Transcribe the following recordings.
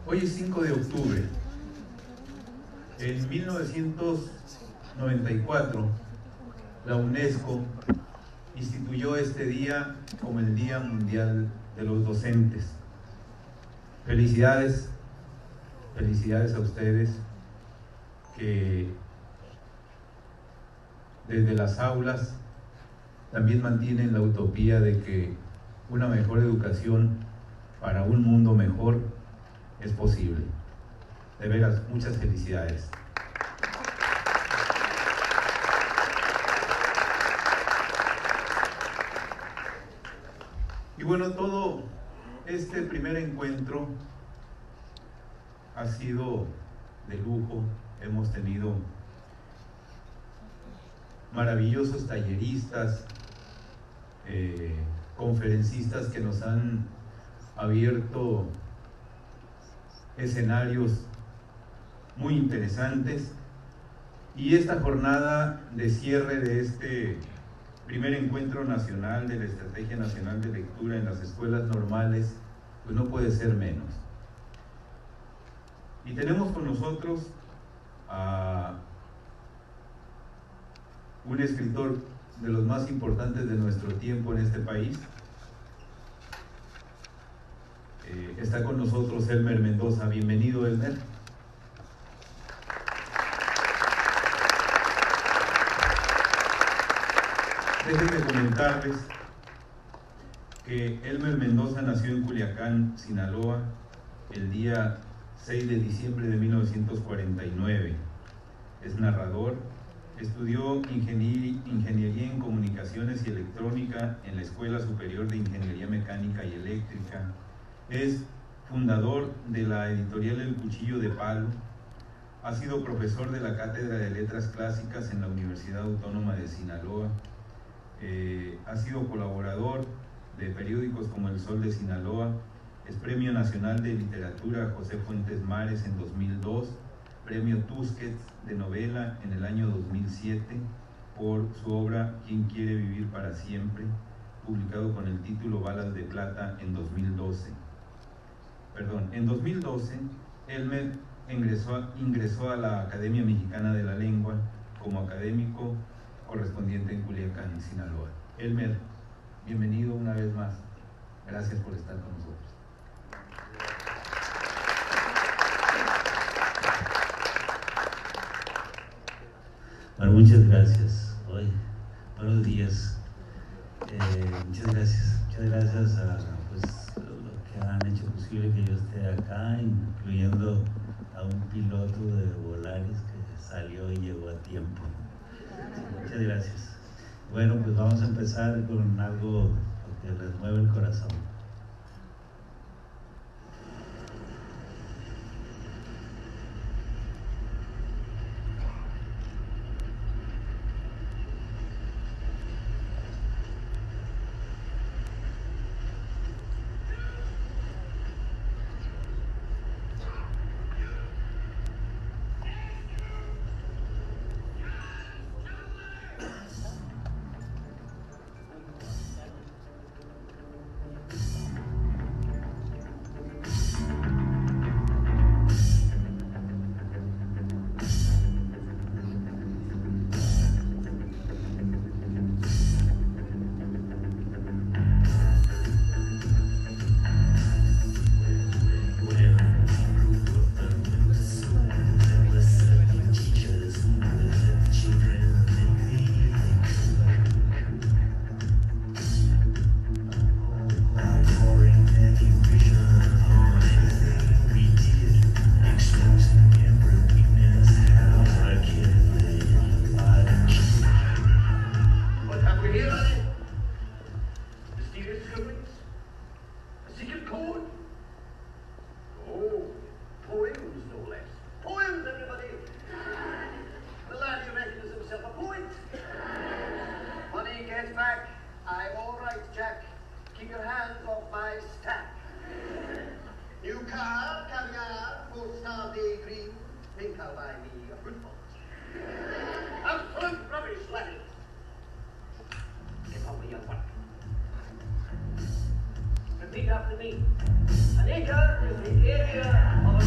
Hoy es 5 de octubre. En 1994, la UNESCO instituyó este día como el Día Mundial de los Docentes. Felicidades a ustedes que desde las aulas también mantienen la utopía de que una mejor educación para un mundo mejor es posible. De veras, muchas felicidades. Y bueno, todo este primer encuentro ha sido de lujo. Hemos tenido maravillosos talleristas, conferencistas que nos han abierto escenarios muy interesantes, y esta jornada de cierre de este primer encuentro nacional de la Estrategia Nacional de Lectura en las escuelas normales, pues no puede ser menos. Y tenemos con nosotros a un escritor de los más importantes de nuestro tiempo en este país. Está con nosotros Elmer Mendoza. Bienvenido, Elmer. Déjenme comentarles que Elmer Mendoza nació en Culiacán, Sinaloa, el día 6 de diciembre de 1949. Es narrador. Estudió Ingeniería en Comunicaciones y Electrónica en la Escuela Superior de Ingeniería Mecánica y Eléctrica. Es fundador de la editorial El Cuchillo de Palo. Ha sido profesor de la Cátedra de Letras Clásicas en la Universidad Autónoma de Sinaloa. Ha sido colaborador de periódicos como El Sol de Sinaloa. Es Premio Nacional de Literatura José Fuentes Mares en 2002. Premio Tusquets de novela en el año 2007 por su obra ¿Quién quiere vivir para siempre?, publicado con el título Balas de Plata en 2012. En 2012, Elmer ingresó a la Academia Mexicana de la Lengua como académico correspondiente en Culiacán, Sinaloa. Elmer, bienvenido una vez más. Gracias por estar con nosotros. Bueno, muchas gracias. Buenos días. Muchas gracias a lo que han hecho posible que yo esté acá, incluyendo a un piloto de Volaris que salió y llegó a tiempo. Muchas gracias. Bueno, pues vamos a empezar con algo que les mueve el corazón. Repeat after me. An acre is the area of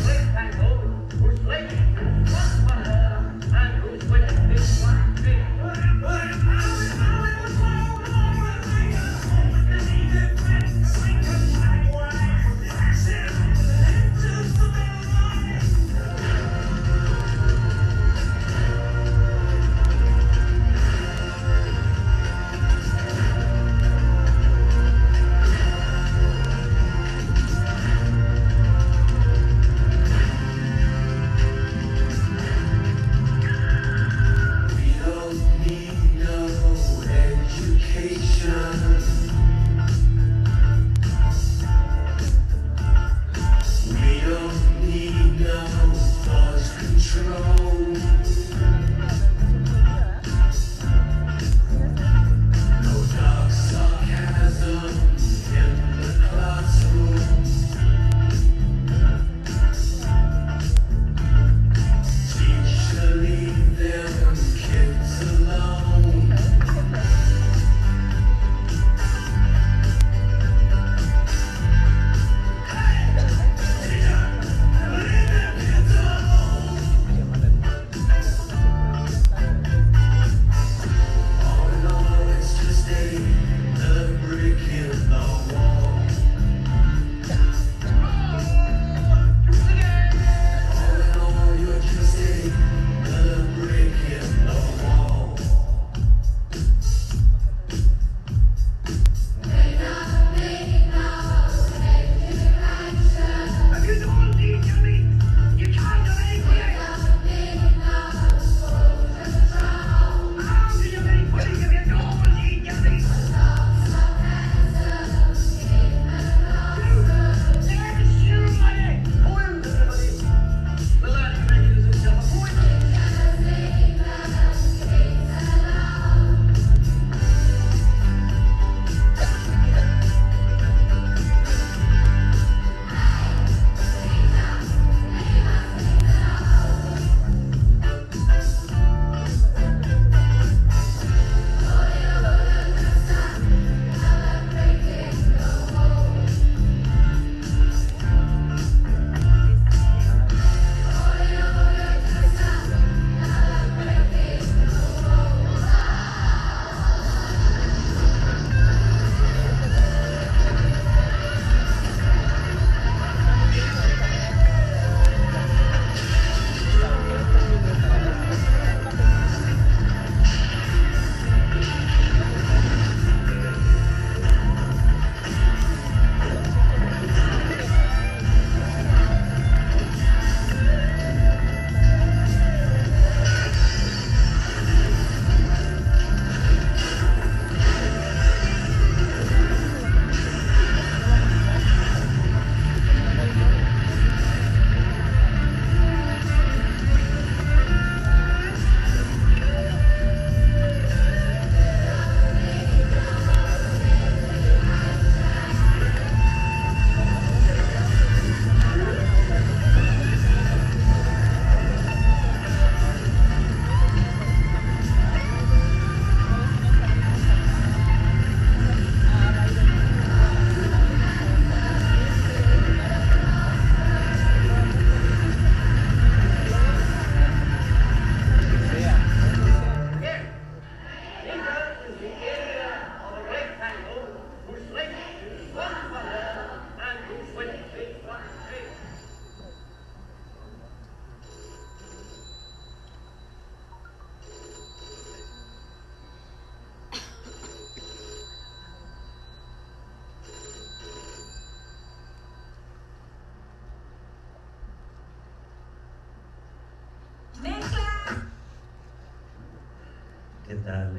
¿Qué tal,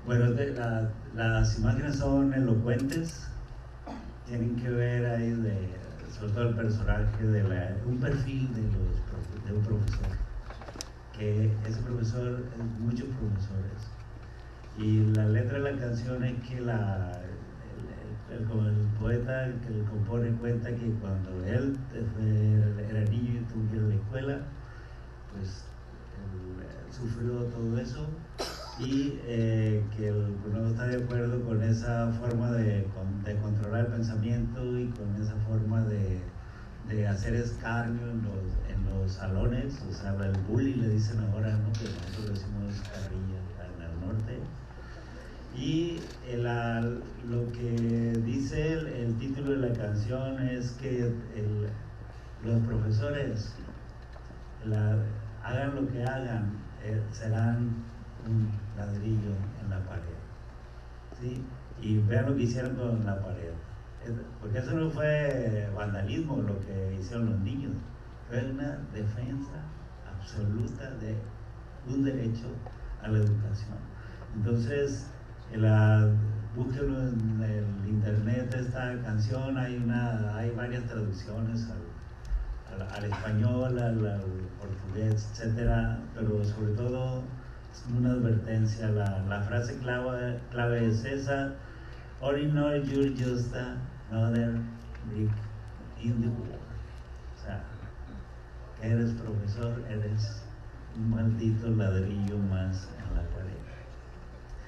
Bueno, las imágenes son elocuentes, tienen que ver ahí sobre todo el personaje un perfil de un profesor, que ese profesor es muchos profesores, y la letra de la canción es que el poeta que le compone cuenta que cuando él era niño y tuvo que ir a la escuela, pues sufrió todo eso, y que no está de acuerdo con esa forma de controlar el pensamiento y con esa forma de hacer escarnio en los salones, o sea, el bullying le dicen ahora, ¿no? Que nosotros decimos carrilla en el norte. Y lo que dice el título de la canción es que los profesores, hagan lo que hagan, serán un ladrillo en la pared, ¿sí? Y vean lo que hicieron con la pared, porque eso no fue vandalismo lo que hicieron los niños, fue una defensa absoluta de un derecho a la educación. Entonces, búsquenlo en el internet esta canción, hay varias traducciones al español, al portugués, etcétera, pero sobre todo es una advertencia. La frase clave es esa: or ignore, you're just another brick in the wall. O sea, eres profesor, eres un maldito ladrillo más en la pared.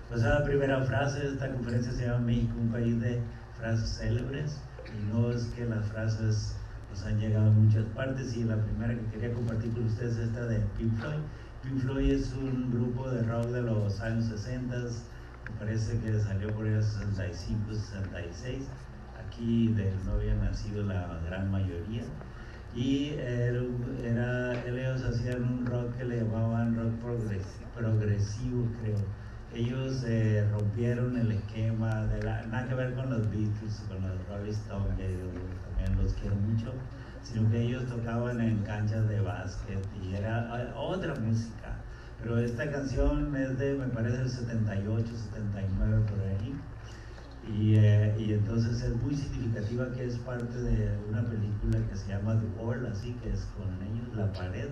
Pues la primera frase de esta conferencia se llama México, un país de frases célebres, y no es que las frases nos han llegado en muchas partes, y la primera que quería compartir con ustedes es esta de Pink Floyd. Pink Floyd es un grupo de rock de los años 60, me parece que salió por el 65, 66, aquí no había nacido la gran mayoría, y ellos hacían un rock que le llamaban rock progresivo, creo. Ellos rompieron el esquema nada que ver con los Beatles, con los Rolling Stones, que yo también los quiero mucho, sino que ellos tocaban en canchas de básquet y era otra música. Pero esta canción es me parece, del 78, 79 por ahí. Y entonces es muy significativa, que es parte de una película que se llama The Wall, así que es con ellos, La Pared,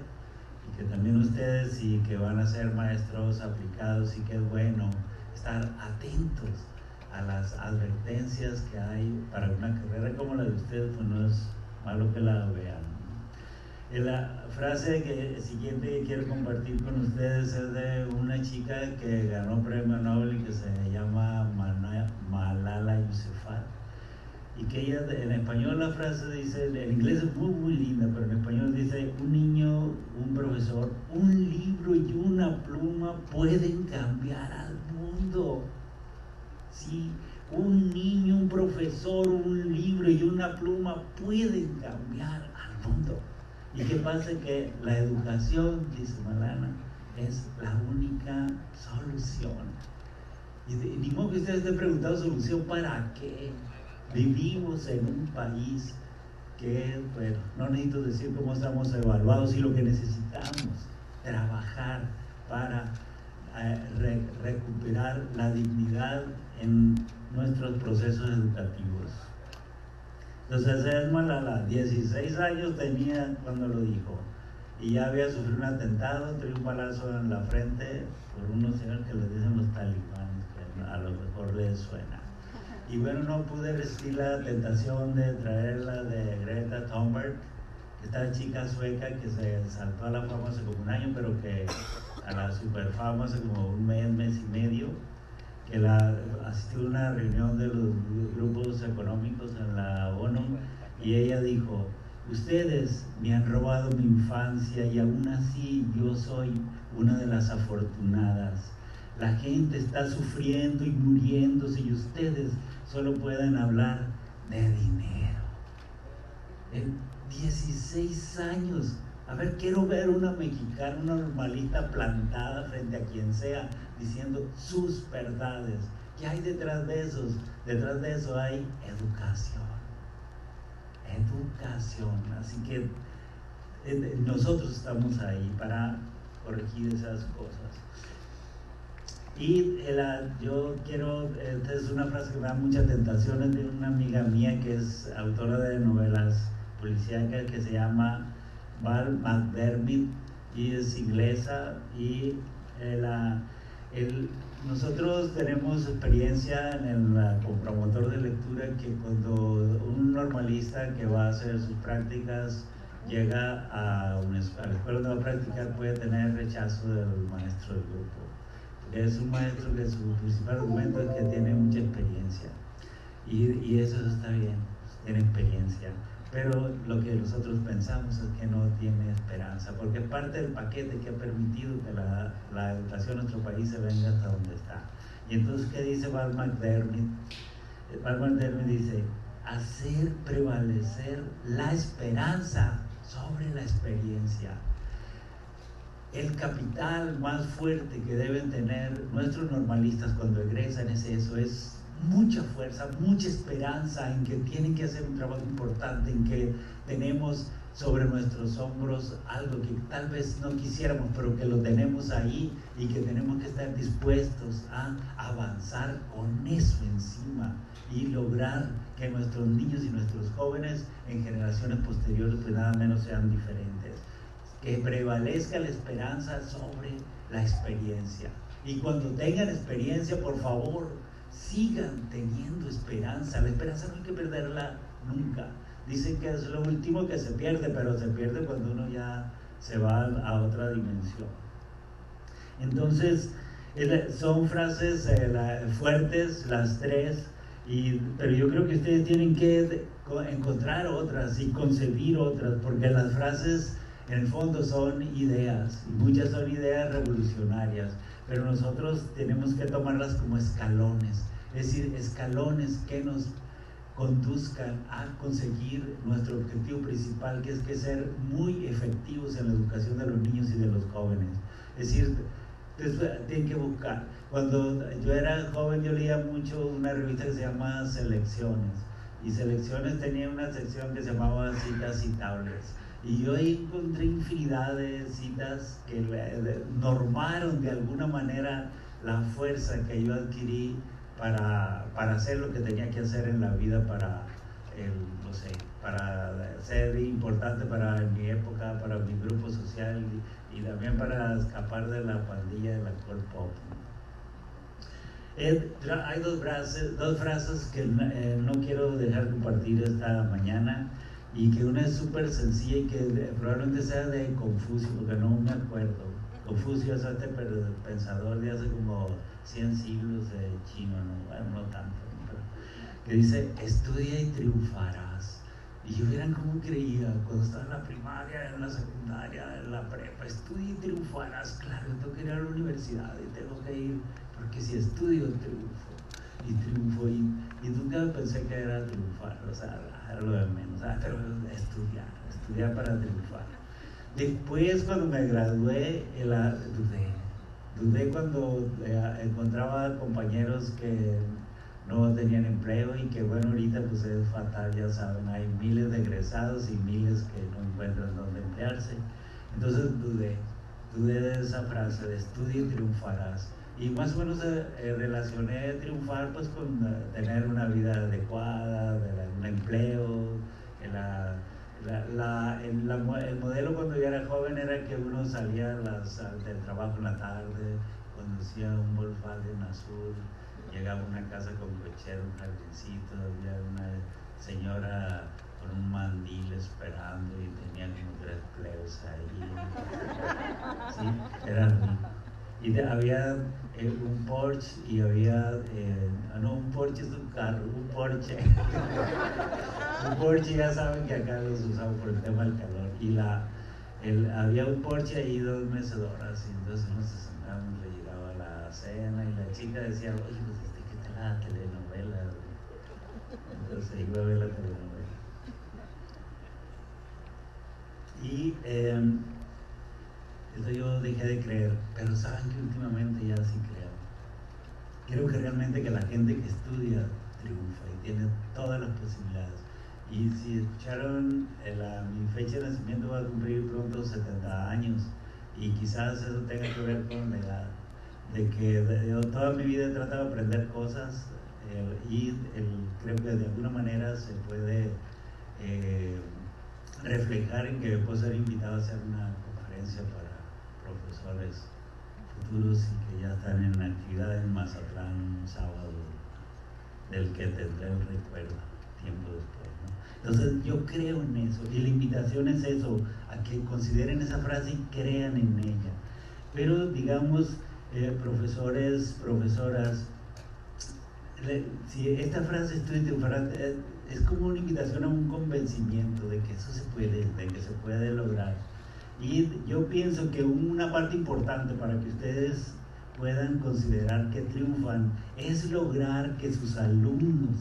y que también ustedes, y que van a ser maestros aplicados, y que es bueno estar atentos a las advertencias que hay para una carrera como la de ustedes, pues no es malo que la vean. La frase siguiente que quiero compartir con ustedes es de una chica que ganó premio Nobel y que se llama Malala Yousafzai, y que ella, en español la frase dice, en inglés es muy muy linda, pero en español dice: un niño, un profesor, un libro y una pluma pueden cambiar al mundo. Sí, un niño, un profesor, un libro y una pluma pueden cambiar al mundo. ¿Y qué pasa? Que la educación, dice Malala, es la única solución. Y ni modo que ustedes estén preguntando: ¿solución para qué? Vivimos en un país que, bueno, no necesito decir cómo estamos evaluados, y lo que necesitamos trabajar para recuperar la dignidad en nuestros procesos educativos. Entonces es Malala, 16 años tenía cuando lo dijo, y ya había sufrido un atentado, tenía un balazo en la frente por unos señores que les dicen los talibanes, que a lo mejor les suena. Y bueno, no pude resistir la tentación de traerla de Greta Thunberg, esta chica sueca que se saltó a la fama hace como un año, pero que a la superfama hace como un mes y medio, que asistió a una reunión de los grupos económicos en la ONU, y ella dijo: ustedes me han robado mi infancia y aún así yo soy una de las afortunadas. La gente está sufriendo y muriéndose y ustedes solo pueden hablar de dinero. En 16 años. A ver, quiero ver una mexicana, una normalita plantada frente a quien sea, diciendo sus verdades. ¿Qué hay detrás de eso? Detrás de eso hay educación. Educación. Así que nosotros estamos ahí para corregir esas cosas. Y yo quiero, esta es una frase que me da mucha tentación, es de una amiga mía que es autora de novelas policíacas, que se llama Val McDermid, y es inglesa, y nosotros tenemos experiencia como promotor de lectura, que cuando un normalista que va a hacer sus prácticas llega a la escuela donde va a practicar, puede tener rechazo del maestro del grupo. Es un maestro que su principal argumento es que tiene mucha experiencia, y eso está bien, tiene experiencia, pero lo que nosotros pensamos es que no tiene esperanza, porque es parte del paquete que ha permitido que la educación en nuestro país se venga hasta donde está. Y entonces, ¿qué dice Val McDermid? Val McDermid dice: hacer prevalecer la esperanza sobre la experiencia. El capital más fuerte que deben tener nuestros normalistas cuando egresan es eso, es mucha fuerza, mucha esperanza en que tienen que hacer un trabajo importante, en que tenemos sobre nuestros hombros algo que tal vez no quisiéramos, pero que lo tenemos ahí y que tenemos que estar dispuestos a avanzar con eso encima y lograr que nuestros niños y nuestros jóvenes en generaciones posteriores pues nada menos sean diferentes, que prevalezca la esperanza sobre la experiencia. Y cuando tengan experiencia, por favor, sigan teniendo esperanza. La esperanza no hay que perderla nunca. Dicen que es lo último que se pierde, pero se pierde cuando uno ya se va a otra dimensión. Entonces, son frases fuertes, las tres, pero yo creo que ustedes tienen que encontrar otras y concebir otras, porque las frases en el fondo son ideas, y muchas son ideas revolucionarias, pero nosotros tenemos que tomarlas como escalones, es decir, escalones que nos conduzcan a conseguir nuestro objetivo principal, que es que ser muy efectivos en la educación de los niños y de los jóvenes. Es decir, tienen que buscar. Cuando yo era joven yo leía mucho una revista que se llama Selecciones, y Selecciones tenía una sección que se llamaba Citas Citables, y yo ahí encontré infinidad de citas que normaron de alguna manera la fuerza que yo adquirí para hacer lo que tenía que hacer en la vida, para ser importante para mi época, para mi grupo social y también para escapar de la pandilla del alcohol pop. Hay dos frases que no quiero dejar compartir esta mañana, y que una es súper sencilla y que probablemente sea de Confucio, porque no me acuerdo. Confucio es este pensador de hace como 100 siglos de chino, ¿no? Bueno, no tanto, pero que dice: estudia y triunfarás. Y yo vieran cómo creía cuando estaba en la primaria, en la secundaria, en la prepa: estudia y triunfarás. Claro, tengo que ir a la universidad y tengo que ir, porque si estudio triunfo, y nunca pensé que era triunfar, o sea, era lo de menos, pero estudiar para triunfar. Después, cuando me gradué, dudé cuando encontraba compañeros que no tenían empleo, y que bueno, ahorita pues es fatal, ya saben, hay miles de egresados y miles que no encuentran dónde emplearse. Entonces dudé de esa frase de estudia y triunfarás, y más o menos relacioné triunfar pues con tener una vida adecuada, un empleo. El modelo cuando yo era joven era que uno salía del trabajo en la tarde, conducía un Volkswagen azul, llegaba a una casa con cochero, un jardincito, había una señora con un mandil esperando y tenía como 3 empleos ahí. Sí, era rico. Y había un Porsche, y había, no, un Porsche es un carro, un Porsche. Un Porsche, ya saben que acá los usamos por el tema del calor. Y había un Porsche ahí, 2 mecedoras, y entonces uno se sentaba, le llegaba la cena, y la chica decía: oye, pues ¿qué tal la telenovela? Entonces iba a ver la telenovela. Y eso yo dejé de creer, pero saben que últimamente ya sí creo. Creo que realmente que la gente que estudia triunfa y tiene todas las posibilidades. Y si escucharon, mi fecha de nacimiento va a cumplir pronto 70 años, y quizás eso tenga que ver con la edad, de que yo toda mi vida he tratado de aprender cosas, y creo que de alguna manera se puede reflejar en que puedo ser invitado a hacer una conferencia para profesores futuros y que ya están en actividad en Mazatlán un sábado, del que tendré el recuerdo tiempo después, ¿no? Entonces yo creo en eso, y la invitación es eso, a que consideren esa frase y crean en ella. Pero digamos, profesores, profesoras, si esta frase es como una invitación a un convencimiento de que eso se puede, de que se puede lograr. Y yo pienso que una parte importante para que ustedes puedan considerar que triunfan es lograr que sus alumnos,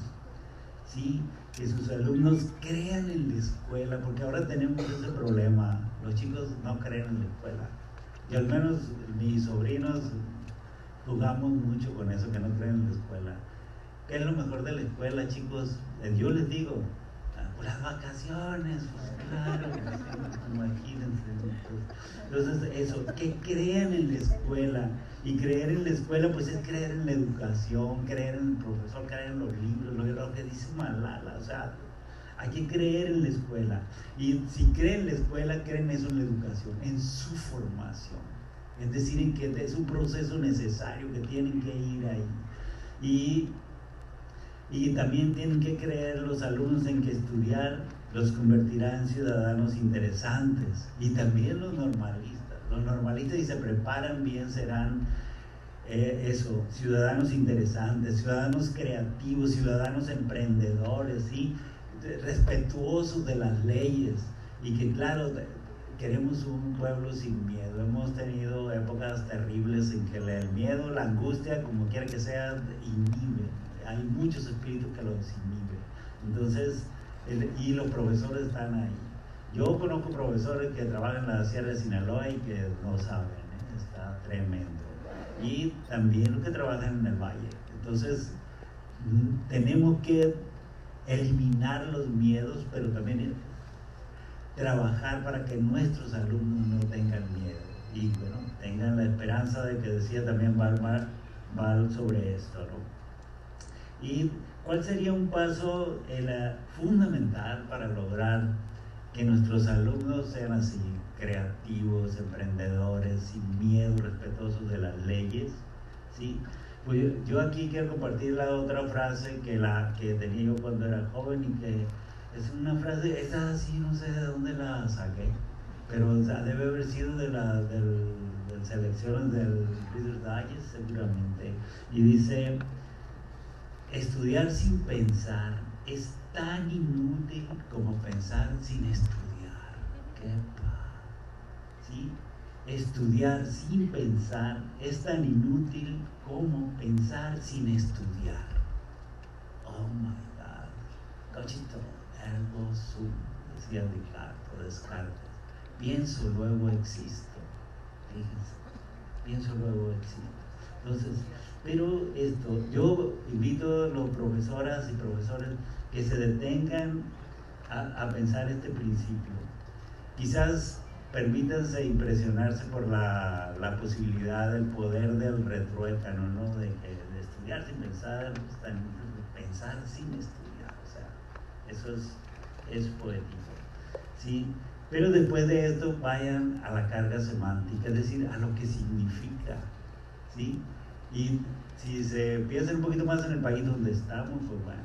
¿sí?, que sus alumnos crean en la escuela, porque ahora tenemos ese problema, los chicos no creen en la escuela, y al menos mis sobrinos jugamos mucho con eso, que no creen en la escuela. ¿qué es lo mejor de la escuela, chicos? Yo les digo, las vacaciones, pues claro, imagínense. Entonces eso, que crean en la escuela, y creer en la escuela pues es creer en la educación, creer en el profesor, creer en los libros, lo que dice Malala, o sea, hay que creer en la escuela, y si creen en la escuela, creen eso en la educación, en su formación, es decir, en que es un proceso necesario, que tienen que ir ahí, y también tienen que creer los alumnos en que estudiar los convertirá en ciudadanos interesantes, y también los normalistas si se preparan bien serán ciudadanos interesantes, ciudadanos creativos, ciudadanos emprendedores, ¿sí? Respetuosos de las leyes, y que claro, queremos un pueblo sin miedo. Hemos tenido épocas terribles en que el miedo, la angustia, como quiera que sea, inhibe. Hay muchos espíritus que los inhiben. Entonces, y los profesores están ahí. Yo conozco profesores que trabajan en la Sierra de Sinaloa y que no saben, está tremendo. Y también los que trabajan en el Valle. Entonces, tenemos que eliminar los miedos, pero también trabajar para que nuestros alumnos no tengan miedo y bueno, tengan la esperanza de que decía también Val sobre esto, ¿no? Y cuál sería un paso fundamental para lograr que nuestros alumnos sean así, creativos, emprendedores, sin miedo, respetuosos de las leyes, ¿sí? Pues yo aquí quiero compartir la otra frase que tenía yo cuando era joven, y que es una frase, esa sí no sé de dónde la saqué, pero debe haber sido de las selecciones del Reader's Digest seguramente, y dice: estudiar sin pensar es tan inútil como pensar sin estudiar. ¿Qué pasa? ¿Sí? Estudiar sin pensar es tan inútil como pensar sin estudiar. Oh my God. Cogito ergo sum, decía Descartes. Pienso, luego existo. Fíjense, pienso, luego existo. Entonces, pero yo invito a los profesoras y profesores que se detengan a pensar este principio. Quizás permítanse impresionarse por la posibilidad del poder del retruécano, ¿no? De estudiar sin pensar, pensar sin estudiar, o sea, eso es poético, ¿sí? Pero después de esto vayan a la carga semántica, es decir, a lo que significa, ¿sí? Y si se piensan un poquito más en el país donde estamos, pues bueno,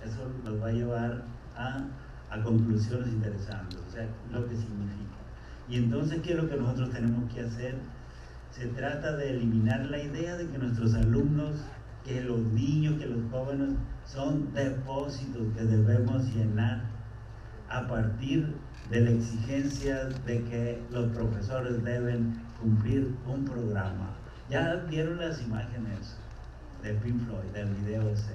eso los va a llevar a conclusiones interesantes, o sea, lo que significa. Y entonces, ¿qué es lo que nosotros tenemos que hacer? Se trata de eliminar la idea de que nuestros alumnos, que los niños, que los jóvenes son depósitos que debemos llenar a partir de la exigencia de que los profesores deben cumplir un programa. Ya vieron las imágenes de Pink Floyd, del video ese,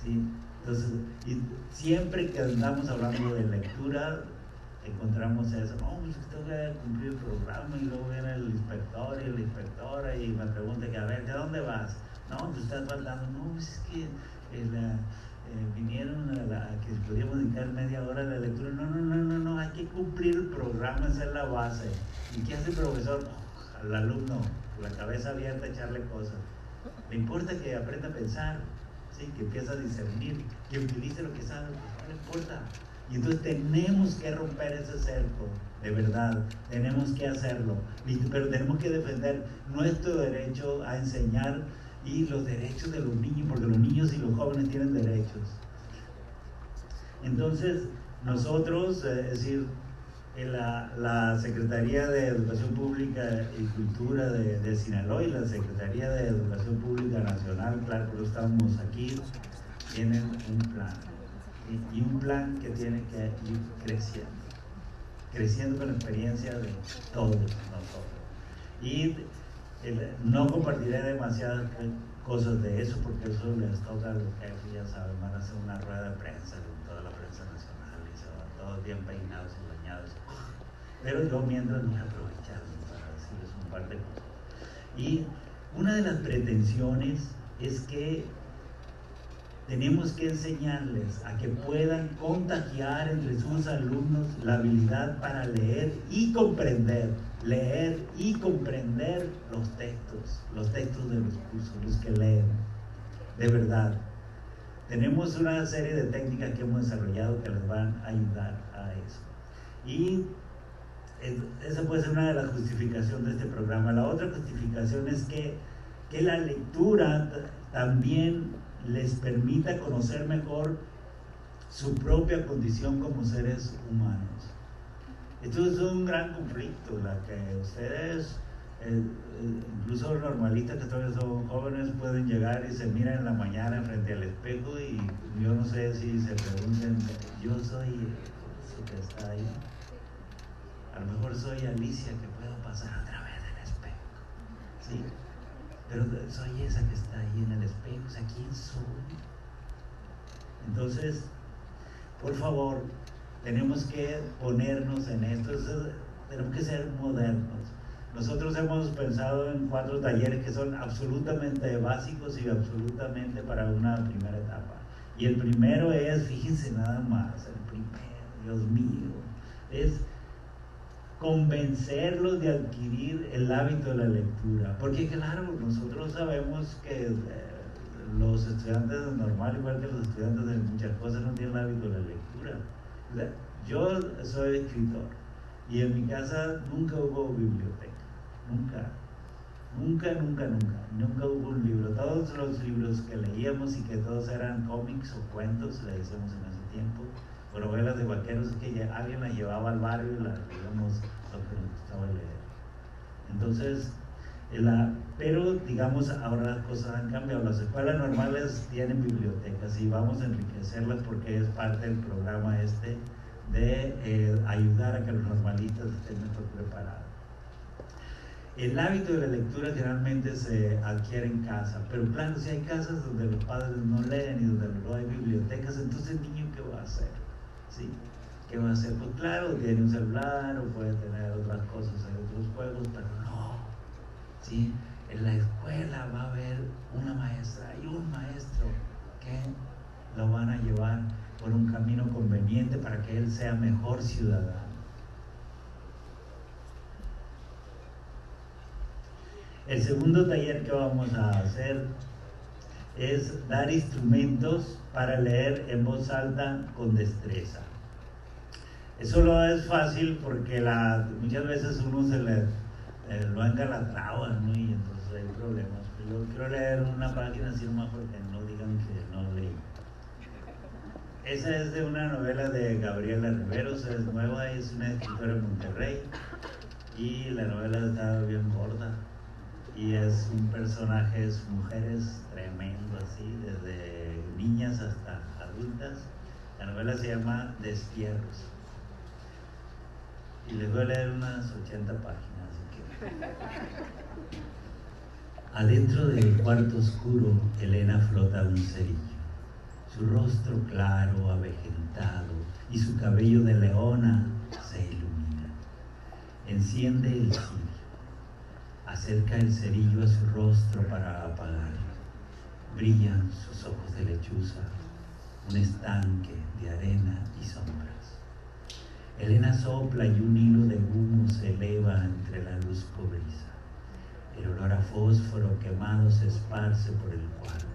¿sí? Entonces, y siempre que andamos hablando de lectura, encontramos eso: no, pues tengo que cumplir el programa, y luego viene el inspector y la inspectora y me pregunta que, a ver, ¿de dónde vas? No, te estás faltando. No, pues es que vinieron a que podíamos dedicar media hora de la lectura. No, hay que cumplir el programa, esa es la base. ¿Y qué hace el profesor? Al alumno, con la cabeza abierta, echarle cosas. Le importa que aprenda a pensar, ¿sí? Que empiece a discernir, que utilice lo que sabe, pues no le importa. Y entonces tenemos que romper ese cerco, de verdad, tenemos que hacerlo, pero tenemos que defender nuestro derecho a enseñar y los derechos de los niños, porque los niños y los jóvenes tienen derechos. Entonces, nosotros, es decir, en la Secretaría de Educación Pública y Cultura de Sinaloa y la Secretaría de Educación Pública Nacional, claro, pero estamos aquí, tienen un plan. Y un plan que tiene que ir creciendo con la experiencia de todos nosotros. Y no compartiré demasiadas cosas de eso, porque eso les toca a los jefes, ya saben, van a hacer una rueda de prensa con toda la prensa nacional y se van todos bien peinados y bañados. Pero yo mientras voy a aprovechar para decirles un par de cosas. Y una de las pretensiones es que tenemos que enseñarles a que puedan contagiar entre sus alumnos la habilidad para leer y comprender los textos de los cursos, los que leen, de verdad. Tenemos una serie de técnicas que hemos desarrollado que les van a ayudar a eso. Y esa puede ser una de las justificaciones de este programa. La otra justificación es que la lectura también les permita conocer mejor su propia condición como seres humanos. Esto es un gran conflicto, la que ustedes, incluso los normalistas que todavía son jóvenes, pueden llegar y se miran en la mañana frente al espejo y yo no sé si se pregunten, yo soy eso que está ahí. A lo mejor soy Alicia que puedo pasar a través del espejo, ¿sí? Pero soy esa que está ahí en el espejo, o sea, ¿quién soy? Entonces, por favor, tenemos que ponernos en esto, tenemos que ser modernos. Nosotros hemos pensado en 4 talleres que son absolutamente básicos y absolutamente para una primera etapa. Y el primero es, fíjense nada más, el primero, Dios mío, es convencerlos de adquirir el hábito de la lectura. Porque claro, nosotros sabemos que los estudiantes normal, igual que los estudiantes de muchas cosas, no tienen el hábito de la lectura. Yo soy escritor y en mi casa nunca hubo biblioteca, nunca hubo un libro. Todos los libros que leíamos y que todos eran cómics o cuentos, le decíamos en ese tiempo, o novelas de vaqueros que alguien las llevaba al barrio y las leíamos lo que nos gustaba leer. Entonces, pero digamos ahora las cosas han cambiado. Las escuelas normales tienen bibliotecas y vamos a enriquecerlas porque es parte del programa de ayudar a que los normalistas estén mejor preparados. El hábito de la lectura generalmente se adquiere en casa, pero claro, si hay casas donde los padres no leen y donde no hay bibliotecas, entonces el niño ¿qué va a hacer? ¿Sí? ¿Qué va a hacer? Pues claro, tiene un celular o puede tener otras cosas, hay otros juegos, pero no. ¿Sí? En la escuela va a haber una maestra y un maestro que lo van a llevar por un camino conveniente para que él sea mejor ciudadano. El segundo taller que vamos a hacer es dar instrumentos para leer en voz alta con destreza. Eso no es fácil porque muchas veces uno se lo encalatraba, ¿no? Y entonces hay problemas. Yo quiero leer una página así nomás porque no digan que no leí. Esa es de una novela de Gabriela Riveros, es nueva, es una escritora de Monterrey y la novela está bien gorda y es un personaje, es mujeres tremendo así, desde niñas hasta adultas. La novela se llama Destierros y les voy a leer unas 80 páginas, así que... Adentro del cuarto oscuro, Elena flota un cerillo. Su rostro claro, avejentado, y su cabello de leona se ilumina. Enciende el cirio. Acerca el cerillo a su rostro para apagarlo. Brillan sus ojos de lechuza, un estanque de arena y sombras. Elena sopla y un hilo de humo se eleva entre la luz cobriza. El olor a fósforo quemado se esparce por el cuarto.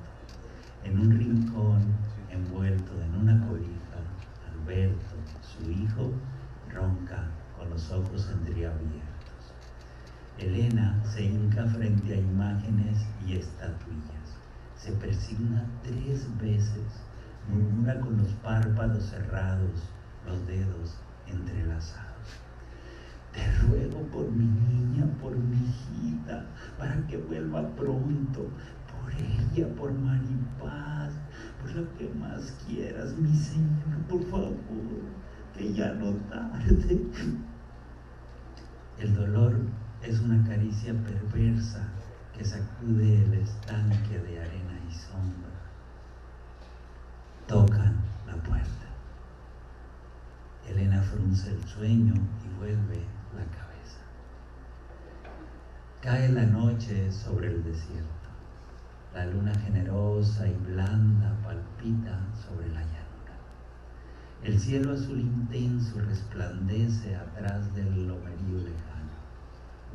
En un rincón, envuelto en una cobija, Alberto, su hijo, ronca con los ojos entreabiertos. Elena se hinca frente a imágenes y estatuillas. Se persigna 3 veces, murmura con los párpados cerrados, los dedos entrelazados. Te ruego por mi niña, por mi hijita, para que vuelva pronto, por ella, por Maripaz, por lo que más quieras, mi señor, por favor, que ya no tarde. El dolor es una caricia perversa que sacude el estanque de arena y sombra. Tocan la puerta. Elena frunce el sueño y vuelve la cabeza. Cae la noche sobre el desierto. La luna generosa y blanda palpita sobre la llanura. El cielo azul intenso resplandece atrás del lomerío lejano.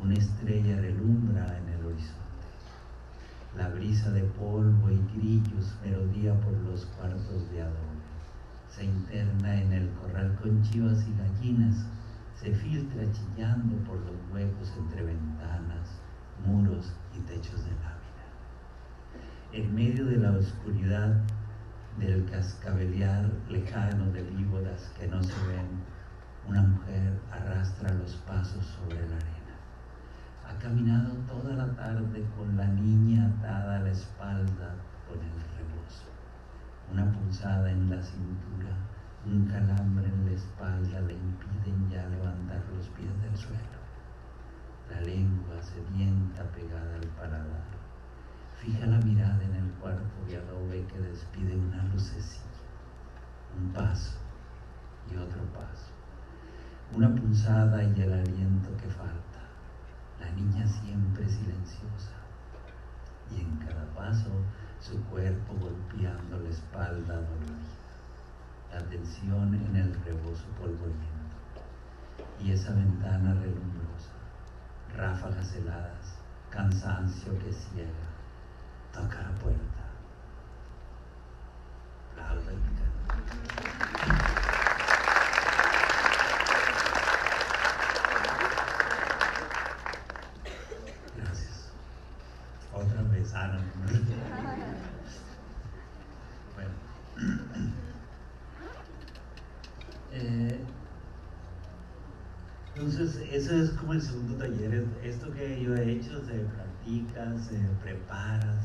Una estrella relumbra en el horizonte. La brisa de polvo y grillos merodea por los cuartos de adobe. Se interna en el corral con chivas y gallinas. Se filtra chillando por los huecos entre ventanas, muros y techos de lámina. En medio de la oscuridad del cascabelear lejano de víboras que no se ven, una mujer arrastra los pasos sobre la arena. Ha caminado toda la tarde con la niña atada a la espalda con el rebozo. Una punzada en la cintura, un calambre en la espalda le impiden ya levantar los pies del suelo. La lengua sedienta pegada al paladar. Fija la mirada en el cuarto de adobe que despide una lucecilla. Un paso y otro paso. Una punzada y el aliento que falta. La niña siempre silenciosa. Y en cada paso su cuerpo golpeando la espalda dolorida. La tensión en el rebozo polvoriento. Y esa ventana relumbrosa. Ráfagas heladas. Cansancio que ciega. Toca la puerta. Aplauda y gracias. Otra vez, no. Bueno. Entonces, eso es como el segundo taller. Esto que yo he hecho se practica, se prepara.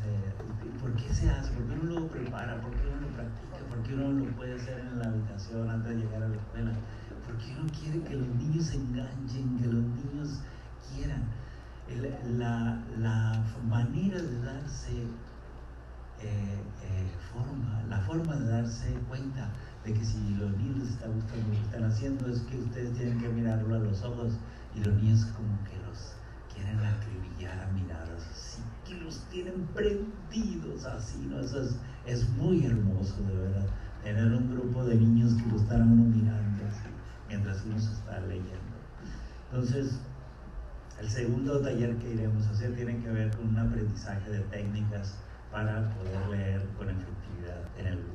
¿Por qué se hace? ¿Por qué uno lo prepara? ¿Por qué uno lo practica? ¿Por qué uno lo puede hacer en la habitación antes de llegar a la escuela? ¿Por qué uno quiere que los niños se enganchen, que los niños quieran? La manera de darse la forma de darse cuenta de que si los niños les está gustando lo que están haciendo es que ustedes tienen que mirarlo a los ojos y los niños como que los quieren acribillar a miradas así, que los tienen prendidos así, ¿no? Eso es muy hermoso, de verdad, tener un grupo de niños que lo están a uno mirando así, mientras uno se está leyendo. Entonces, el segundo taller que iremos a hacer tiene que ver con un aprendizaje de técnicas para poder leer con efectividad en el grupo.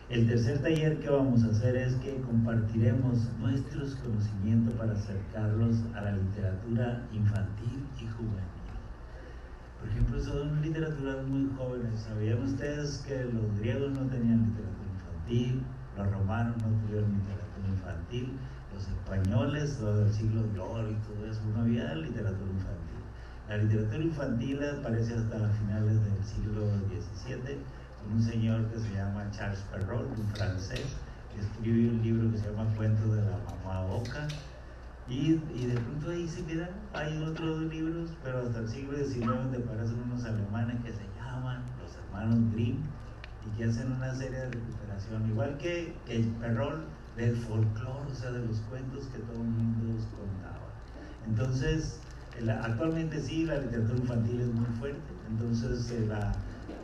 El tercer taller que vamos a hacer es que compartiremos nuestros conocimientos para acercarlos a la literatura infantil y juvenil. Por ejemplo, son literaturas muy jóvenes. ¿Sabían ustedes que los griegos no tenían literatura infantil? Los romanos no tuvieron literatura infantil. Los españoles, los del siglo de oro y todo eso, no había literatura infantil. La literatura infantil aparece hasta finales del siglo XVII con un señor que se llama Charles Perrault, un francés, que escribe un libro que se llama Cuentos de la Mamá Oca, y de pronto ahí se queda. Hay otros libros, pero hasta el siglo XIX te aparecen unos alemanes que se llaman los hermanos Grimm y que hacen una serie de recuperación, igual que Perrault, del folclore, o sea, de los cuentos que todo el mundo contaba. Entonces, actualmente sí, la literatura infantil es muy fuerte. Entonces,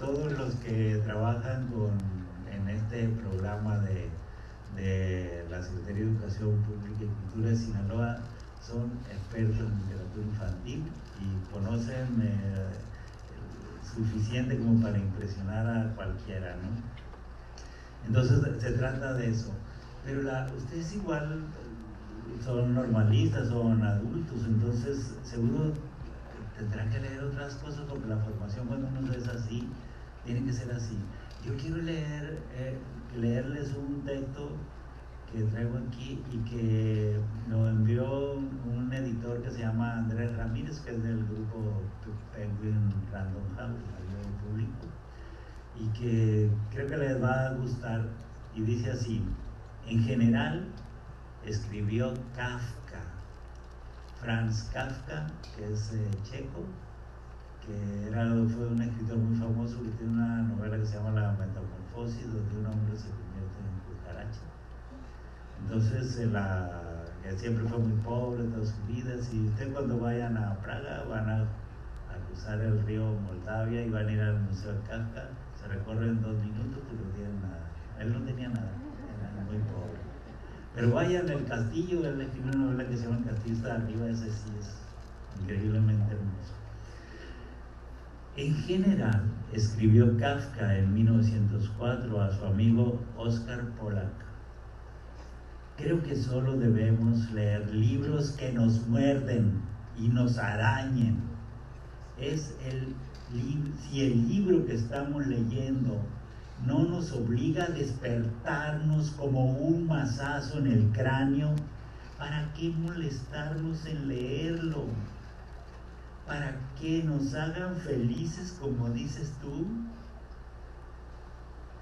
todos los que trabajan en este programa de la Secretaría de Educación Pública y Cultura de Sinaloa son expertos en literatura infantil y conocen suficiente como para impresionar a cualquiera, ¿no? Entonces, se trata de eso. Pero ustedes igual son normalistas, son adultos, entonces seguro tendrán que leer otras cosas porque la formación cuando uno es así, tiene que ser así. Yo quiero leerles un texto que traigo aquí y que lo envió un editor que se llama Andrés Ramírez, que es del grupo Penguin Random House, el público, y que creo que les va a gustar, y dice así: en general, escribió Kafka, Franz Kafka, que es checo, que fue un escritor muy famoso que tiene una novela que se llama La Metamorfosis, donde un hombre se convierte en cucaracha. Entonces, que siempre fue muy pobre toda su vida. Si ustedes cuando vayan a Praga van a cruzar el río Moldavia y van a ir al Museo de Kafka. Se recorre en 2 minutos porque no tienen nada. Él no tenía nada, era muy pobre. Pero vayan al castillo, él escribió una novela que se llama El Castillo está arriba, ese sí es increíblemente hermoso. En general, escribió Kafka en 1904 a su amigo Oscar Polak: creo que solo debemos leer libros que nos muerden y nos arañen. Si el libro que estamos leyendo no nos obliga a despertarnos como un mazazo en el cráneo, ¿para qué molestarnos en leerlo? ¿Para que nos hagan felices, como dices tú?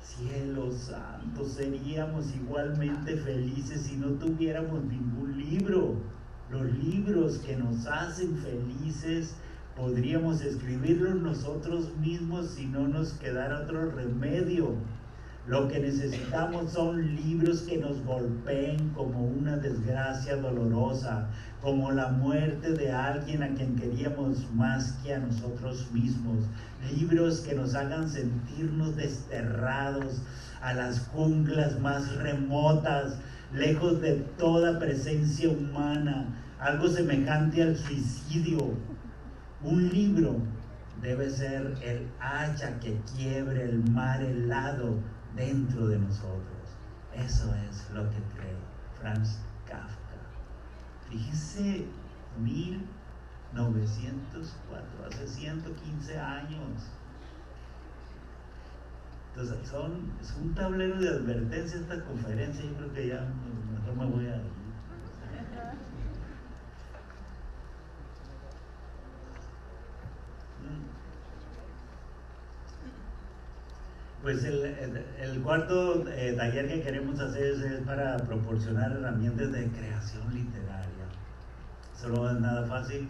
Cielo santo, seríamos igualmente felices si no tuviéramos ningún libro. Los libros que nos hacen felices podríamos escribirlos nosotros mismos si no nos quedara otro remedio. Lo que necesitamos son libros que nos golpeen como una desgracia dolorosa, como la muerte de alguien a quien queríamos más que a nosotros mismos. Libros que nos hagan sentirnos desterrados a las junglas más remotas, lejos de toda presencia humana, algo semejante al suicidio. Un libro debe ser el hacha que quiebre el mar helado dentro de nosotros. Eso es lo que cree Franz Kafka. Fíjese, 1904, hace 115 años. Entonces, es un tablero de advertencia esta conferencia. Yo creo que ya mejor me voy a ir. Pues el cuarto taller que queremos hacer es para proporcionar herramientas de creación literaria. Solo es nada fácil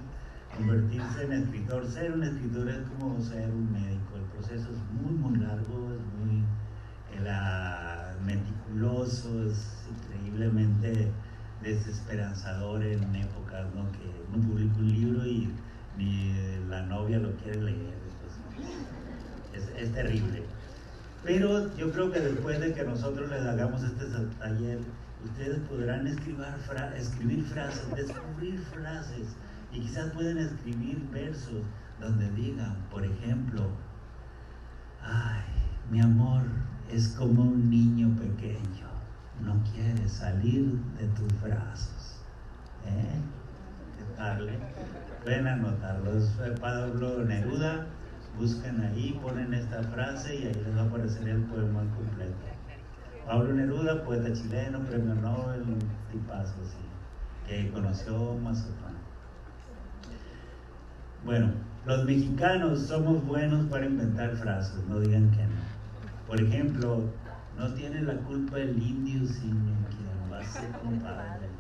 convertirse en escritor. Ser un escritor es como ser un médico. El proceso es muy largo, es muy meticuloso, es increíblemente desesperanzador en épocas, ¿no?, que uno publica un libro y ni la novia lo quiere leer. Entonces, es terrible. Pero yo creo que después de que nosotros les hagamos este taller, ustedes podrán escribir frases, descubrir frases, y quizás pueden escribir versos donde digan, por ejemplo: ay, mi amor es como un niño pequeño, no quiere salir de tus brazos. ¿Qué tal? Pueden anotarlo. Es Pablo Neruda. Buscan ahí, ponen esta frase y ahí les va a aparecer el poema completo. Pablo Neruda, poeta chileno, premio Nobel, un tipazo así, que conoció Mazatlán. Bueno, los mexicanos somos buenos para inventar frases, no digan que no. Por ejemplo, no tiene la culpa el indio, sino quien lo hace compadre.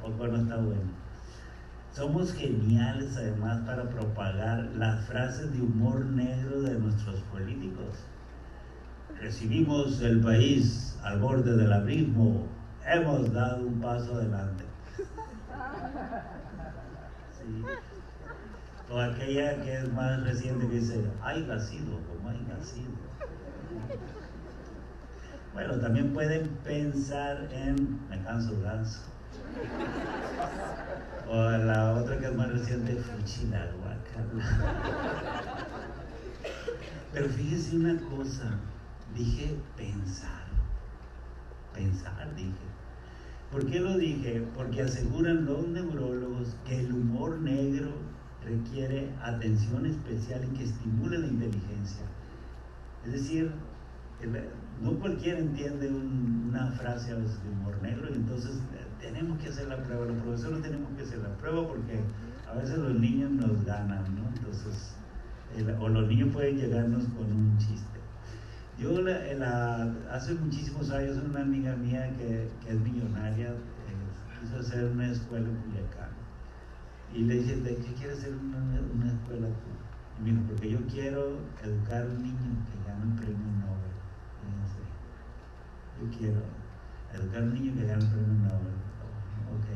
Poco no está bueno. Somos geniales además para propagar las frases de humor negro de nuestros políticos. Recibimos el país al borde del abismo, hemos dado un paso adelante. Sí. O aquella que es más reciente que dice, haya sido como haya sido. Bueno, también pueden pensar en me canso ganso. O la otra que es más reciente, fuchila guacala. Pero fíjese una cosa, dije pensar dije. ¿Por qué lo dije? Porque aseguran los neurólogos que el humor negro requiere atención especial y que estimula la inteligencia. Es decir, no cualquiera entiende una frase a veces de humor negro, y entonces tenemos que hacer la prueba. Los profesores tenemos que hacer la prueba porque a veces los niños nos ganan, ¿no? Entonces, o los niños pueden llegarnos con un chiste. Yo hace muchísimos años una amiga mía que es millonaria quiso hacer una escuela en Culiacán, y le dije, ¿de qué quieres hacer una escuela tú? Y me dijo, porque yo quiero educar a un niño que gane un premio Nobel. Yo quiero educar a un niño que gane un premio Nobel. Ok.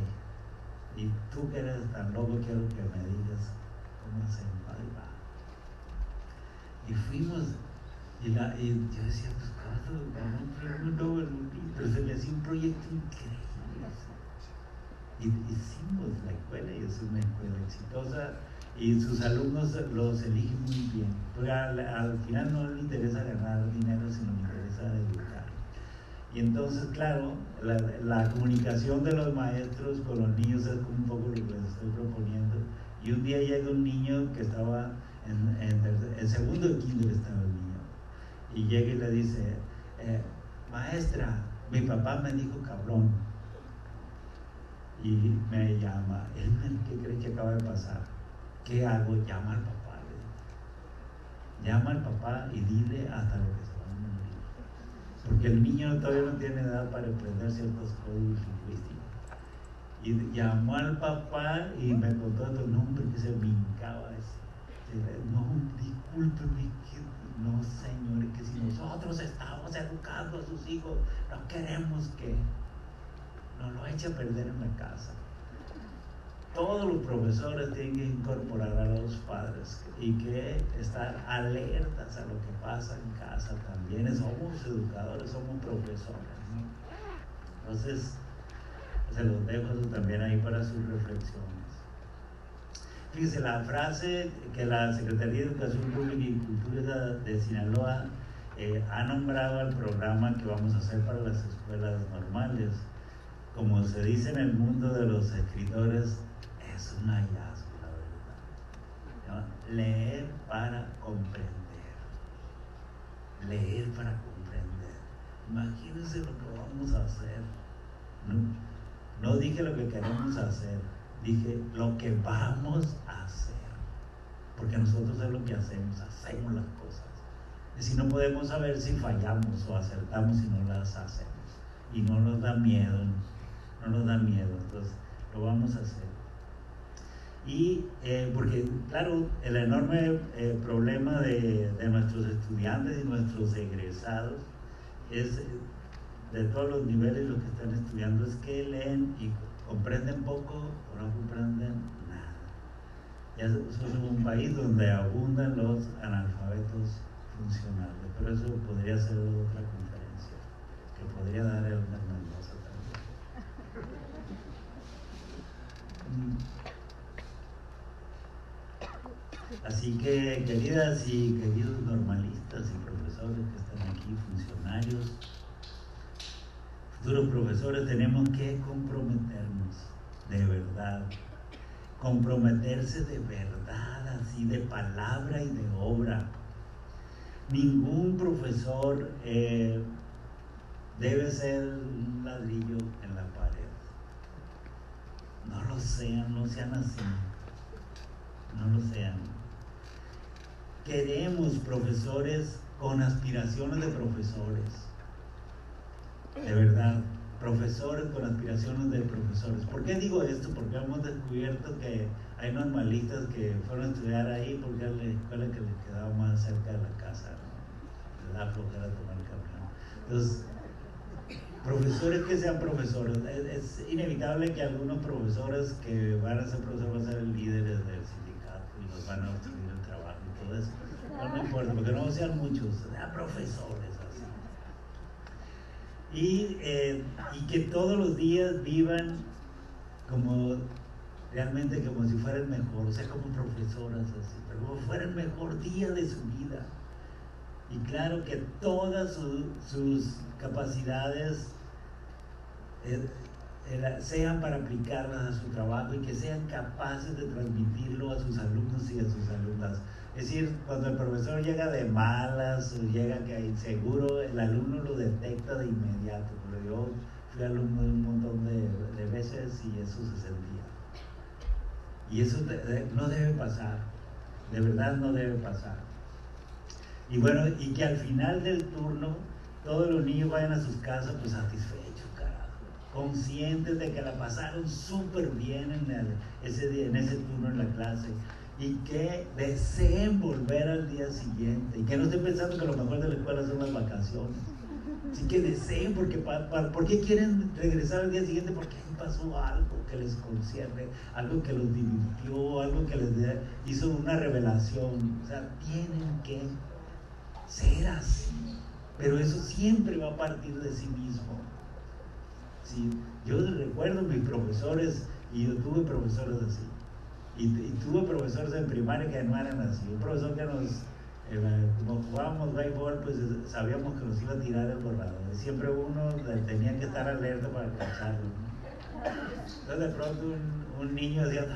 Y tú que eres tan loco, quiero que me digas ¿cómo hacemos? Ahí va. Y fuimos, y yo decía, pues cuando pero se le hacía un proyecto increíble. Y hicimos la escuela, y es una escuela exitosa, y sus alumnos los eligen muy bien, porque al final no les interesa ganar dinero, sino les interesa educar. Y entonces, claro, la comunicación de los maestros con los niños es como un poco lo que les estoy proponiendo. Y un día llega un niño que estaba en segundo de kinder, estaba el niño, y llega y le dice, maestra, mi papá me dijo cabrón. Y me llama, ¿qué cree que acaba de pasar? ¿Qué hago? Llama al papá. Llama al papá y dile hasta lo que se va a morir. Porque el niño todavía no tiene edad para aprender ciertos códigos lingüísticos. Y llamó al papá y me contó otro nombre que se brincaba ese. No, discúlpeme, no, señores, que si nosotros estamos educando a sus hijos, no queremos que nos lo eche a perder en la casa. Todos los profesores tienen que incorporar a los padres y que estar alertas a lo que pasa en casa también. Somos educadores, somos profesores, ¿no? Entonces, se los dejo eso también ahí para sus reflexiones. Fíjense, la frase que la Secretaría de Educación Pública y Cultura de Sinaloa ha nombrado al programa que vamos a hacer para las escuelas normales, como se dice en el mundo de los escritores, es un hallazgo, la verdad. ¿No? Leer para comprender. Leer para comprender. Imagínense lo que vamos a hacer. No dije lo que queremos hacer, dije lo que vamos a hacer. Porque nosotros es lo que hacemos las cosas. Es decir, no podemos saber si fallamos o acertamos si no las hacemos. Y no nos da miedo, entonces lo vamos a hacer. Y porque, claro, el enorme problema de nuestros estudiantes y nuestros egresados es, de todos los niveles, los que están estudiando, es que leen y comprenden poco o no comprenden nada. Ya somos un país donde abundan los analfabetos funcionales, pero eso podría ser otra conferencia que podría dar el Mendoza también. Así que, queridas y queridos normalistas y profesores que están aquí, funcionarios, futuros profesores, tenemos que comprometernos de verdad, comprometerse de verdad, así de palabra y de obra. Ningún profesor debe ser un ladrillo en la pared. No lo sean, no sean así. No lo sean. Queremos profesores con aspiraciones de profesores. De verdad, profesores con aspiraciones de profesores. ¿Por qué digo esto? Porque hemos descubierto que hay normalistas que fueron a estudiar ahí porque era la escuela que les quedaba más cerca de la casa, ¿no? Les da flojera tomar el camión. Entonces, profesores que sean profesores. Es inevitable que algunos profesores que van a ser profesores van a ser líderes del sindicato y los van a obstruir el trabajo y todo eso. No importa, porque no sean muchos, sean profesores así. Y que todos los días vivan como realmente como si fuera el mejor, o sea, como profesoras así, pero como fuera el mejor día de su vida. Y claro que todas sus capacidades sean para aplicarlas a su trabajo y que sean capaces de transmitirlo a sus alumnos y a sus alumnas. Es decir, cuando el profesor llega de malas o llega que seguro, el alumno lo detecta de inmediato, porque yo fui alumno de un montón de veces y eso se sentía. Y eso no debe pasar, de verdad no debe pasar. Y bueno, y que al final del turno todos los niños vayan a sus casas pues satisfechos, carajo, conscientes de que la pasaron súper bien ese día, en ese turno en la clase, y que deseen volver al día siguiente, y que no estén pensando que lo mejor de la escuela son las vacaciones. Sí, que deseen, porque ¿por qué quieren regresar al día siguiente? Porque ahí pasó algo que les concierne, algo que los divirtió, algo que les hizo una revelación. O sea, tienen que ser así, pero eso siempre va a partir de sí mismo. ¿Sí? Yo recuerdo mis profesores, y yo tuve profesores así, y tuve profesores en primaria que no eran así. Un profesor que como jugábamos béisbol, pues sabíamos que nos iba a tirar el borrador, y siempre uno tenía que estar alerta para cacharlo, ¿no? Entonces de pronto un niño decía,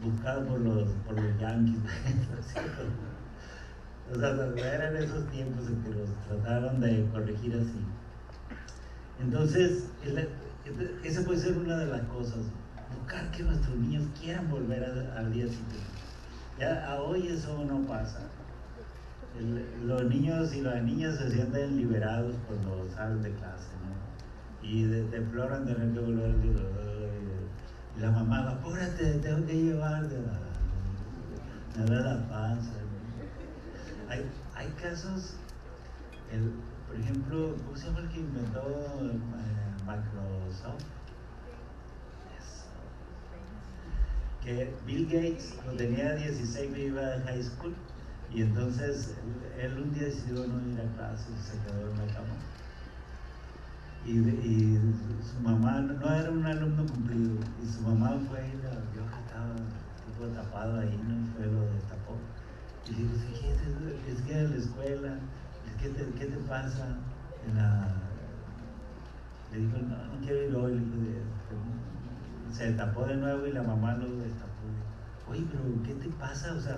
buscado por los Yankees. O sea, eran esos tiempos en que los trataban de corregir así. Entonces, esa puede ser una de las cosas, buscar que nuestros niños quieran volver al día siguiente. Ya a hoy eso no pasa. Los niños y las niñas se sienten liberados cuando salen de clase, ¿no? Y deploran tener que volver al libro. Y la mamá, apúrate, tengo que llevarte. Me da la panza. Hay casos, por ejemplo, ¿cómo se llama el que inventó Microsoft? Que Bill Gates, cuando tenía 16, iba a high school, y entonces él un día decidió no ir a clase y se quedó en la cama. Y su mamá no era un alumno cumplido, y su mamá fue y la vio que estaba tipo tapado ahí, ¿no? Y fue, lo destapó. Y le digo, es que en la escuela, ¿qué te pasa? Le dijo, no quiero ir hoy. Se tapó de nuevo y la mamá lo destapó. Oye, pero ¿qué te pasa? O sea,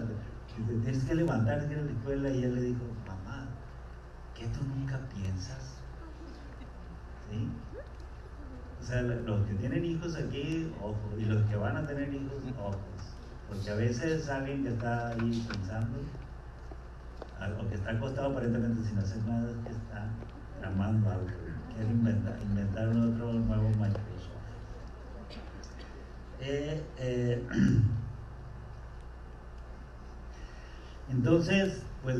tienes que levantarte a la escuela. Y él le dijo, mamá, ¿qué tú nunca piensas? ¿Sí? O sea, los que tienen hijos aquí, ojo, y los que van a tener hijos, ojos. Porque a veces alguien que está ahí pensando, o que está acostado aparentemente sin hacer nada, que está tramando algo, quiere inventar otro nuevo Microsoft. Entonces, pues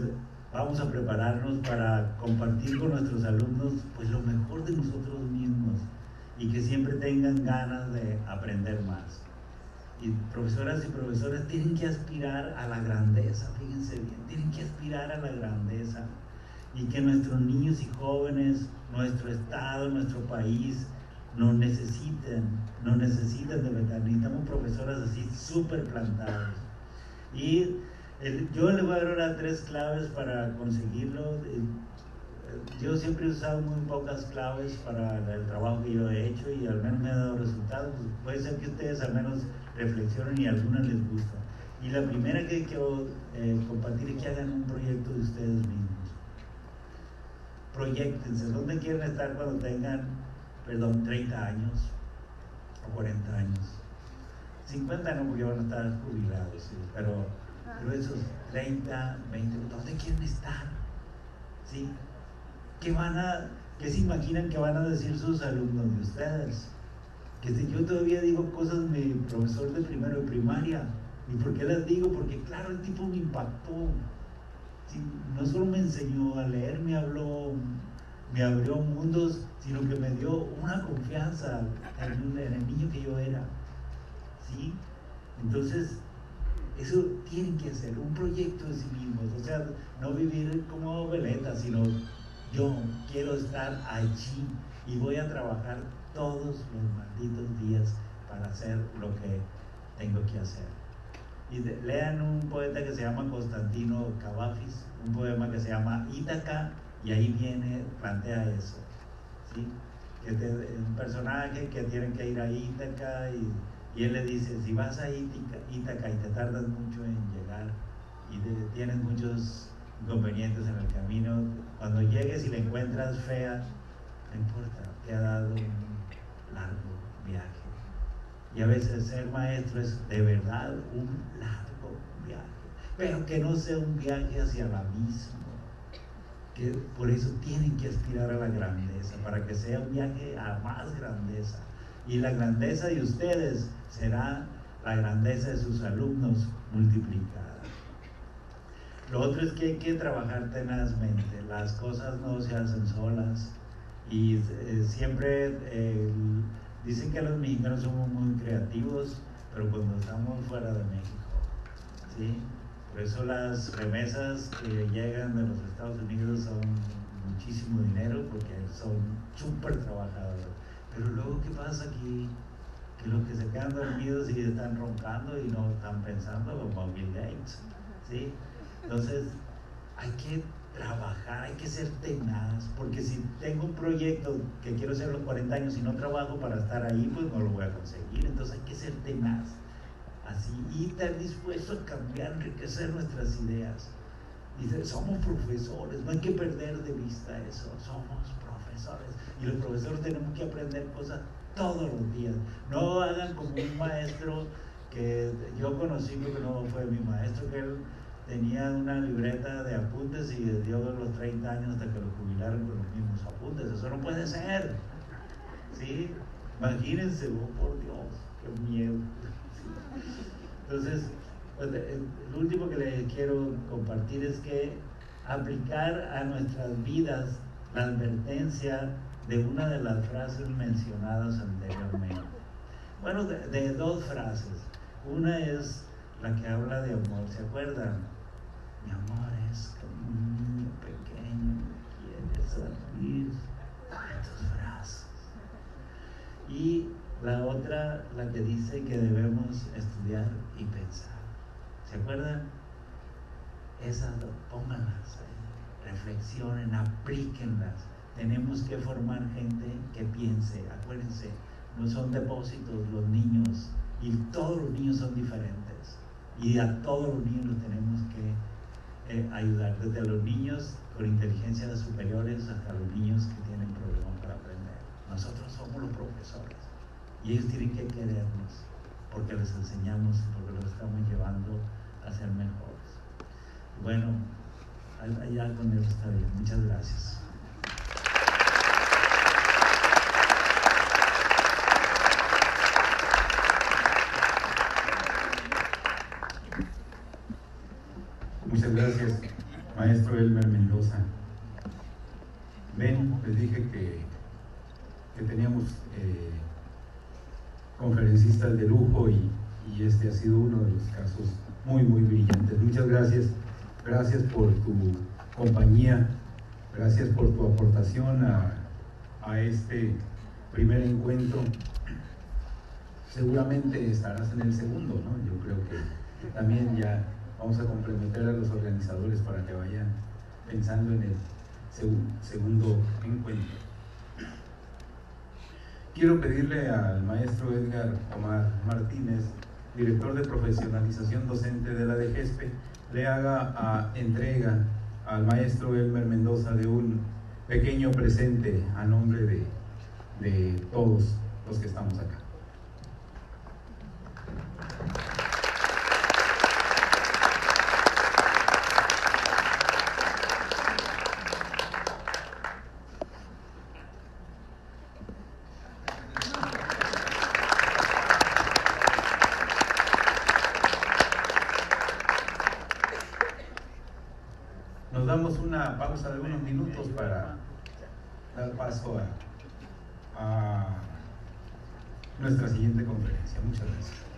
vamos a prepararnos para compartir con nuestros alumnos pues lo mejor de nosotros mismos, y que siempre tengan ganas de aprender más. Y profesoras y profesores tienen que aspirar a la grandeza, fíjense bien, tienen que aspirar a la grandeza, y que nuestros niños y jóvenes, nuestro estado, nuestro país nos necesitan de verdad. Necesitamos profesoras así súper plantadas. Y yo les voy a dar ahora 3 claves para conseguirlo. Yo siempre he usado muy pocas claves para el trabajo que yo he hecho, y al menos me ha dado resultados. Puede ser que ustedes al menos reflexionen y a algunas les gusta. Y la primera que quiero compartir es que hagan un proyecto de ustedes mismos. Proyéctense. ¿Dónde quieren estar cuando tengan, 30 años o 40 años? 50 no, porque van a estar jubilados, ¿sí? Pero esos 30, 20, ¿dónde quieren estar? ¿Sí? ¿Qué se imaginan que van a decir sus alumnos de ustedes? Que si yo todavía digo cosas de mi profesor de primero de primaria. ¿Y por qué las digo? Porque claro, el tipo me impactó. ¿Sí? No solo me enseñó a leer, me abrió mundos, sino que me dio una confianza en el niño que yo era. ¿Sí? Entonces, eso tienen que hacer, un proyecto de sí mismos. O sea, no vivir como veletas, sino yo quiero estar allí y voy a trabajar todos los malditos días para hacer lo que tengo que hacer. Y lean un poeta que se llama Constantino Cavafis, un poema que se llama Ítaca, y ahí plantea eso, ¿sí? Un personaje que tiene que ir a Ítaca, y él le dice, si vas a Ítaca y te tardas mucho en llegar y tienes muchos inconvenientes en el camino, cuando llegues y la encuentras fea, no importa, te ha dado un largo viaje. Y a veces ser maestro es de verdad un largo viaje, pero que no sea un viaje hacia el abismo, que por eso tienen que aspirar a la grandeza, para que sea un viaje a más grandeza. Y la grandeza de ustedes será la grandeza de sus alumnos multiplicada. Lo otro es que hay que trabajar tenazmente, las cosas no se hacen solas y siempre dicen que los mexicanos somos muy creativos, pero cuando estamos fuera de México, ¿sí? Por eso las remesas que llegan de los Estados Unidos son muchísimo dinero porque son súper trabajadores. Pero luego, ¿qué pasa aquí? Que los que se quedan dormidos y están roncando y no están pensando como Bill Gates, ¿sí? Entonces, hay que trabajar, hay que ser tenaz, porque si tengo un proyecto que quiero hacer a los 40 años y no trabajo para estar ahí, pues no lo voy a conseguir. Entonces hay que ser tenaz, así, y estar dispuesto a cambiar, enriquecer nuestras ideas. Dice, somos profesores, no hay que perder de vista eso, somos profesores, y los profesores tenemos que aprender cosas todos los días. No hagan como un maestro que yo conocí, porque no fue mi maestro, que él tenía una libreta de apuntes y dio los 30 años hasta que lo jubilaron con los mismos apuntes. Eso no puede ser, ¿sí? Imagínense, oh, por Dios, qué miedo. Entonces, pues, lo último que les quiero compartir es que aplicar a nuestras vidas la advertencia de una de las frases mencionadas anteriormente. Bueno, de dos frases. Una es la que habla de amor, ¿se acuerdan? Mi amor es como un niño pequeño que quiere salir de tus brazos. Y la otra, la que dice que debemos estudiar y pensar. ¿Se acuerdan? Esas dos, pónganlas ahí, reflexionen, aplíquenlas. Tenemos que formar gente que piense. Acuérdense, no son depósitos los niños, y todos los niños son diferentes, y a todos los niños los tenemos que ayudar, desde los niños con inteligencias superiores hasta los niños que tienen problemas para aprender. Nosotros somos los profesores y ellos tienen que querernos porque les enseñamos, porque los estamos llevando a ser mejores. Bueno, allá con eso está bien. Muchas gracias. Muchas gracias, maestro Elmer Mendoza. Ven, les dije que teníamos conferencistas de lujo y este ha sido uno de los casos muy brillantes. Muchas gracias. Gracias por tu compañía, gracias por tu aportación a este primer encuentro. Seguramente estarás en el segundo, ¿no? Yo creo que también ya vamos a comprometer a los organizadores para que vayan pensando en el segundo encuentro. Quiero pedirle al maestro Edgar Omar Martínez, director de profesionalización docente de la DGESPE, le haga entrega al maestro Elmer Mendoza de un pequeño presente a nombre de todos los que estamos acá. Nos damos una pausa de unos minutos para dar paso a nuestra siguiente conferencia. Muchas gracias.